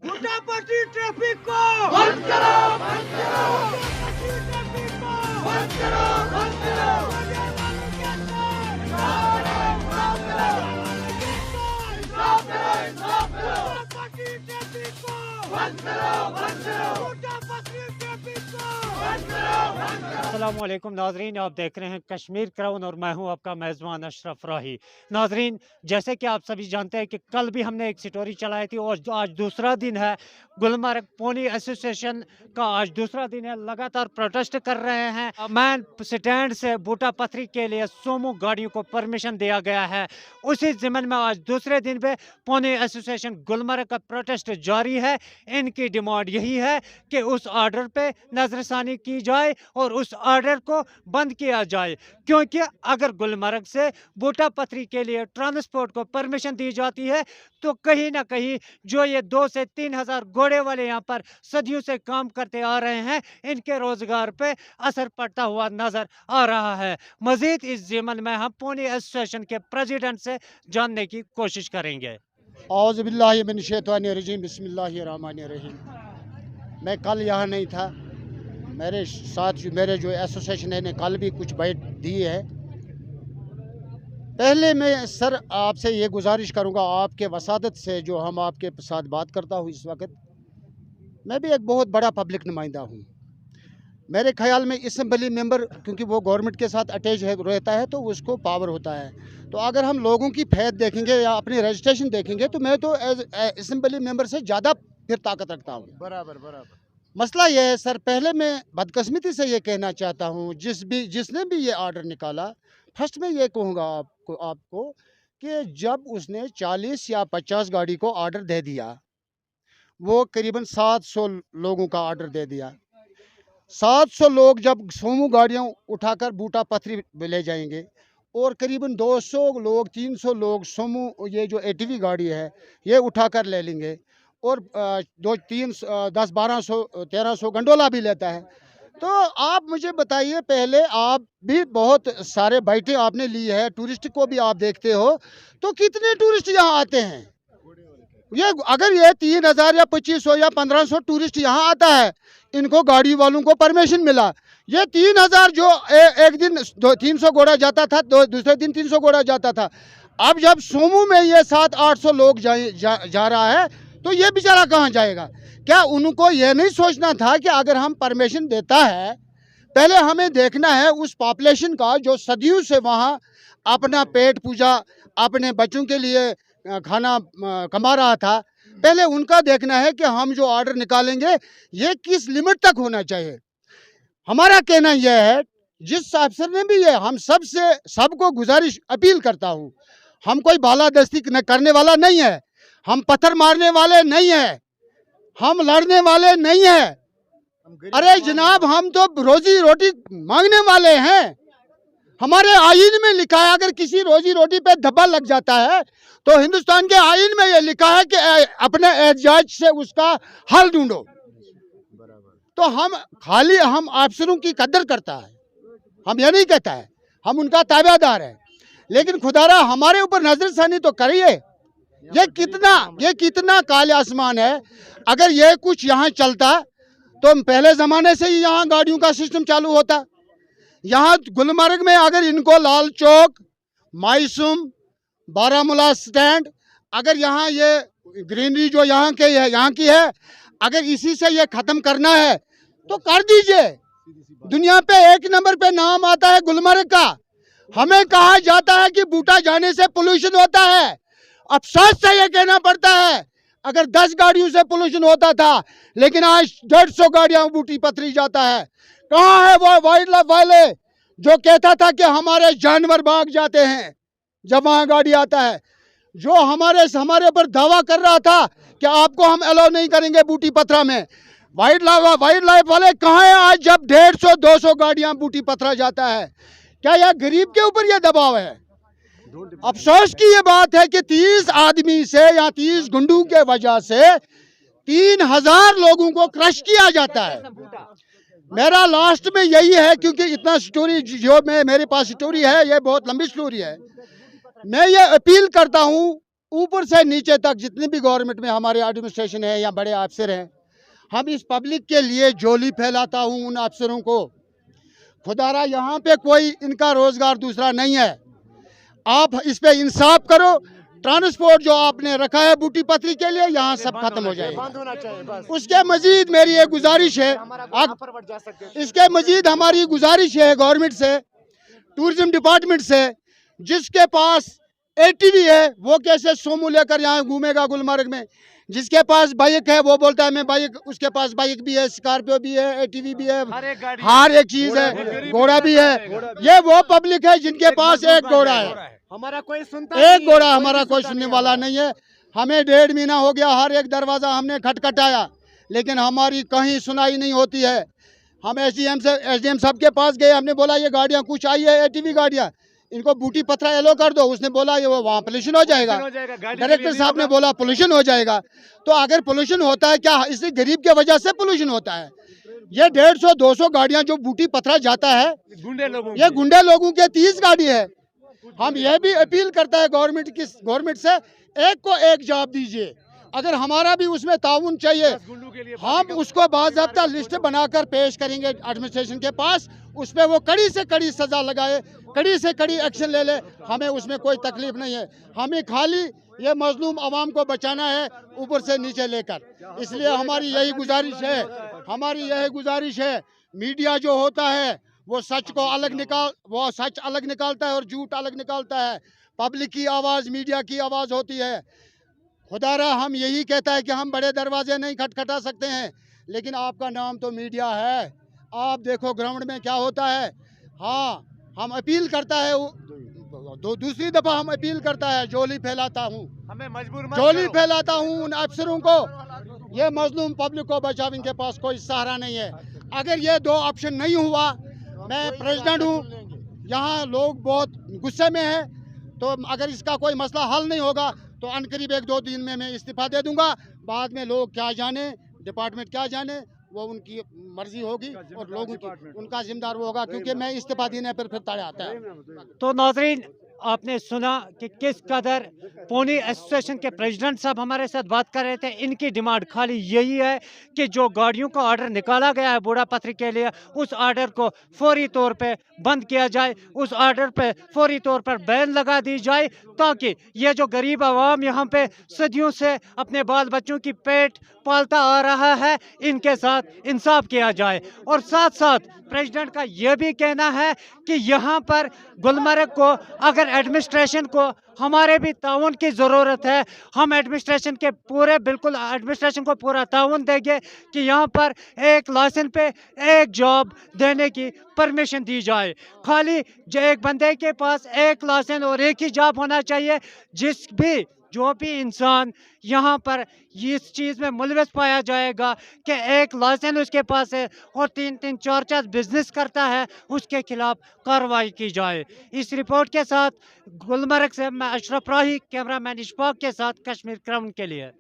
बूटापट्टी traffic को बंद करो, बंद करो। बूटापट्टी ट्रैफिक को बंद करो, बंद करो। बूटापट्टी ट्रैफिक को बंद करो, बंद करो। बूटापट्टी ट्रैफिक को बंद करो, बंद करो। अस्सलाम वालेकुम नाजरीन, आप देख रहे हैं कश्मीर क्राउन और मैं हूं आपका मेज़बान अशरफ राही। नाजरीन, जैसे कि आप सभी जानते हैं कि कल भी हमने एक स्टोरी चलाई थी और आज दूसरा दिन है। गुलमर्ग पोनी एसोसिएशन का आज दूसरा दिन है, लगातार प्रोटेस्ट कर रहे हैं। मैन स्टैंड से बूटा पथरी के लिए सोमो गाड़ियों को परमिशन दिया गया है। उसी ज़िम्मन में आज दूसरे दिन पे पोनी एसोसिएशन गुलमर्ग का प्रोटेस्ट जारी है। इनकी डिमांड यही है कि उस ऑर्डर पे नजरसानी की जाए और उस ऑर्डर को बंद किया जाए, क्योंकि अगर गुलमर्ग से बूटा पथरी के लिए ट्रांसपोर्ट को परमिशन दी जाती है तो कहीं ना कहीं जो ये 2 से 3 हज़ार घोड़े वाले यहाँ पर सदियों से काम करते आ रहे हैं, इनके रोजगार पे असर पड़ता हुआ नजर आ रहा है। मजीद इस ज़िम्मन में हम पोनी एसोसिएशन के प्रेसिडेंट से जानने की कोशिश करेंगे। औज़ु बिल्लाहि मिन शैतानिर रजीम, बिस्मिल्लाहिर रहमानिर रहीम। मैं कल यहाँ नहीं था, मेरे साथ मेरे जो एसोसिएशन है ने कल भी कुछ बाइट दी है। पहले मैं सर आपसे ये गुजारिश करूँगा, आपके वसादत से जो हम आपके साथ बात करता हूँ इस वक्त, मैं भी एक बहुत बड़ा पब्लिक नुमाइंदा हूँ। मेरे ख्याल में असम्बली मेंबर क्योंकि वो गवर्नमेंट के साथ अटैच रहता है तो उसको पावर होता है। तो अगर हम लोगों की फैद देखेंगे या अपनी रजिस्ट्रेशन देखेंगे तो मैं तो एज असम्बली मेंबर से ज़्यादा फिर ताकत रखता हूँ। बराबर बराबर। मसला यह है सर, पहले मैं बदकिस्मती से ये कहना चाहता हूँ, जिसने भी ये ऑर्डर निकाला, फर्स्ट में ये कहूँगा आपको कि जब उसने 40 या 50 गाड़ी को ऑर्डर दे दिया, वो करीबन 700 लोगों का ऑर्डर दे दिया। 700 लोग जब सोमू गाड़ियाँ उठाकर बूटा पथरी ले जाएंगे और करीबन 200 लोग 300 लोग सोमू ये जो एटीवी गाड़ी है ये उठाकर ले लेंगे और 10-1200 1300 गंडोला भी लेता है। तो आप मुझे बताइए, पहले आप भी बहुत सारे बाइटें आपने ली है, टूरिस्ट को भी आप देखते हो, तो कितने टूरिस्ट यहाँ आते हैं? ये अगर ये 3000 या 2500 या 1500 टूरिस्ट यहाँ आता है, इनको गाड़ी वालों को परमिशन मिला, ये 3000 जो एक दिन 300 घोड़ा जाता था, दूसरे दिन 300 घोड़ा जाता था, अब जब सोमू में ये 700-800 लोग जा रहा है तो ये बेचारा कहाँ जाएगा? क्या उनको ये नहीं सोचना था कि अगर हम परमिशन देता है, पहले हमें देखना है उस पॉपुलेशन का जो सदियों से वहाँ अपना पेट पूजा, अपने बच्चों के लिए खाना कमा रहा था, पहले उनका देखना है कि हम जो ऑर्डर निकालेंगे ये किस लिमिट तक होना चाहिए। हमारा कहना यह है, जिस अफसर ने भी ये, हम सबको गुजारिश अपील करता हूँ, हम कोई बालादस्ती करने वाला नहीं है, हम पत्थर मारने वाले नहीं है, हम लड़ने वाले नहीं है। अरे जनाब, हम तो रोजी रोटी मांगने वाले हैं। हमारे आईन में लिखा है, अगर किसी रोजी रोटी पे धब्बा लग जाता है तो हिंदुस्तान के आईन में ये लिखा है कि अपने एहतजाज से उसका हल ढूंढो। तो हम अफसरों की कदर करता है, हम ये नहीं कहता है, हम उनका ताबेदार है, लेकिन खुदारा हमारे ऊपर नजरसानी तो करिए। ये कितना काले आसमान है। अगर ये कुछ यहाँ चलता तो पहले ज़माने से ही यहाँ गाड़ियों का सिस्टम चालू होता। यहाँ गुलमर्ग में अगर इनको लाल चौक, मायसूम, बारामूला स्टैंड, अगर यहाँ ये ग्रीनरी जो यहाँ की है, अगर इसी से ये ख़त्म करना है तो कर दीजिए। दुनिया पे 1 नंबर पे नाम आता है गुलमर्ग का। हमें कहा जाता है कि बूटा जाने से पोल्यूशन होता है। अफसोस से ये कहना पड़ता है, अगर 10 गाड़ियों से पोल्यूशन होता था, लेकिन आज 150 गाड़ियां बूटी पथरी जाता है। कहाँ है वो वाइल्ड लाइफ वाले जो कहता था कि हमारे जानवर भाग जाते हैं जब वहाँ गाड़ी आता है, जो हमारे ऊपर दावा कर रहा था कि आपको हम अलाउ नहीं करेंगे बूटी पथरा में। वाइल्ड लाइफ वाले कहाँ हैं आज जब 150-200 गाड़ियां बूटी पथरा जाता है? क्या यह गरीब के ऊपर यह दबाव है? अफसोस की ये बात है कि 30 आदमी से या 30 गुंडों के वजह से 3000 लोगों को क्रश किया जाता है। मेरा लास्ट में यही है, क्योंकि इतना स्टोरी जो मेरे पास स्टोरी है ये बहुत लंबी स्टोरी है। मैं ये अपील करता हूँ ऊपर से नीचे तक जितने भी गवर्नमेंट में हमारे एडमिनिस्ट्रेशन है या बड़े अफसर हैं, हम इस पब्लिक के लिए झोली फैलाता हूँ उन अफसरों को। खुदारा यहाँ पे कोई इनका रोजगार दूसरा नहीं है, आप इस पे इंसाफ करो। ट्रांसपोर्ट जो आपने रखा है बूटी पत्री के लिए, यहाँ सब खत्म हो जाए। उसके मजीद मेरी एक गुजारिश है, इसके मजीद हमारी गुजारिश है गवर्नमेंट से, टूरिज्म डिपार्टमेंट से, जिसके पास एटीवी है वो कैसे सोमू लेकर यहाँ घूमेगा गुलमर्ग में। जिसके पास बाइक है वो बोलता है मैं बाइक, उसके पास बाइक भी है, स्कॉर्पियो भी है, एटीवी भी है, हर एक चीज है, घोड़ा भी है। ये वो पब्लिक है जिनके पास एक घोड़ा है, हमारा कोई सुनता एक घोड़ा, हमारा कोई सुनने वाला नहीं है। हमें 1.5 महीना हो गया, हर एक दरवाजा हमने खटखटाया, लेकिन हमारी कहीं सुनाई नहीं होती है। हम एसडीएम साहब के पास गए, हमने बोला ये गाड़ियाँ कुछ आई है, एटीवी गाड़ियाँ, इनको बूटी पत्रा एलो कर दो। उसने बोला ये वो वहाँ पोल्यूशन हो जाएगा। डायरेक्टर साहब ने बोला पोल्यूशन हो जाएगा। तो अगर पोल्यूशन होता है, क्या इससे गरीब के वजह से पोल्यूशन होता है? ये 150-200 गाड़ियाँ जो बूटी पत्रा जाता है, ये गुंडे लोगों के 30 गाड़ी है। हम ये भी अपील करता है गवर्नमेंट से, एक को एक जॉब दीजिए। अगर हमारा भी उसमें ताउन चाहिए, हम उसको बाज़ाब्ता लिस्ट बनाकर पेश करेंगे एडमिनिस्ट्रेशन के पास। उस पर वो कड़ी से कड़ी सजा लगाए, कड़ी से कड़ी एक्शन ले ले, हमें उसमें कोई तकलीफ नहीं है। हमें खाली ये मजलूम आवाम को बचाना है ऊपर से नीचे लेकर। इसलिए हमारी यही गुजारिश है, मीडिया जो होता है वो सच अलग निकालता है और झूठ अलग निकालता है। पब्लिक की आवाज़ मीडिया की आवाज़ होती है। खुदारा हम यही कहता है कि हम बड़े दरवाजे नहीं खटखटा सकते हैं, लेकिन आपका नाम तो मीडिया है। आप देखो ग्राउंड में क्या होता है। हाँ, हम अपील करता है, दूसरी दफ़ा हम अपील करता है, झोली फैलाता हूँ, हमें मजबूर मत झोली करो। फैलाता हूँ उन अफसरों को। ये मजलूम पब्लिक को बचाव, इनके पास कोई सहारा नहीं है। अगर ये 2 ऑप्शन नहीं हुआ, मैं प्रेसिडेंट हूँ, यहाँ लोग बहुत गुस्से में हैं, तो अगर इसका कोई मसला हल नहीं होगा तो अनकरीब 1-2 दिन में मैं इस्तीफा दे दूंगा। बाद में लोग क्या जाने, डिपार्टमेंट क्या जाने, वो उनकी मर्जी होगी और लोगों की, उनका जिम्मेदार वो होगा, क्योंकि मैं इस्तीफा देने पर फिर तड़े आता है। तो नाजरीन, आपने सुना कि किस कदर पोनी एसोसिएशन के प्रेसिडेंट साहब हमारे साथ बात कर रहे थे। इनकी डिमांड खाली यही है कि जो गाड़ियों का ऑर्डर निकाला गया है बूढ़ा पत्री के लिए, उस ऑर्डर को फौरी तौर पे बंद किया जाए, उस ऑर्डर पे फौरी तौर पर बैन लगा दी जाए, ताकि ये जो गरीब आवाम यहाँ पे सदियों से अपने बाल बच्चों की पेट पालता आ रहा है, इनके साथ इंसाफ किया जाए। और साथ साथ प्रेसिडेंट का यह भी कहना है कि यहाँ पर गुलमर्ग को, अगर एडमिनिस्ट्रेशन को हमारे भी ताउन की ज़रूरत है, हम एडमिनिस्ट्रेशन के बिल्कुल एडमिनिस्ट्रेशन को पूरा ताउन देंगे कि यहाँ पर एक लाइसेंस पे एक जॉब देने की परमिशन दी जाए। खाली एक बंदे के पास एक लाइसेंस और एक ही जॉब होना चाहिए। जो भी इंसान यहाँ पर इस चीज़ में मुलविस पाया जाएगा कि एक लाइसेंस उसके पास है और 3-3, 4-4 बिजनेस करता है, उसके खिलाफ कार्रवाई की जाए। इस रिपोर्ट के साथ गुलमर्ग से मैं अशरफ राही, कैमरामैन इशफाक के साथ, कश्मीर क्राउन के लिए।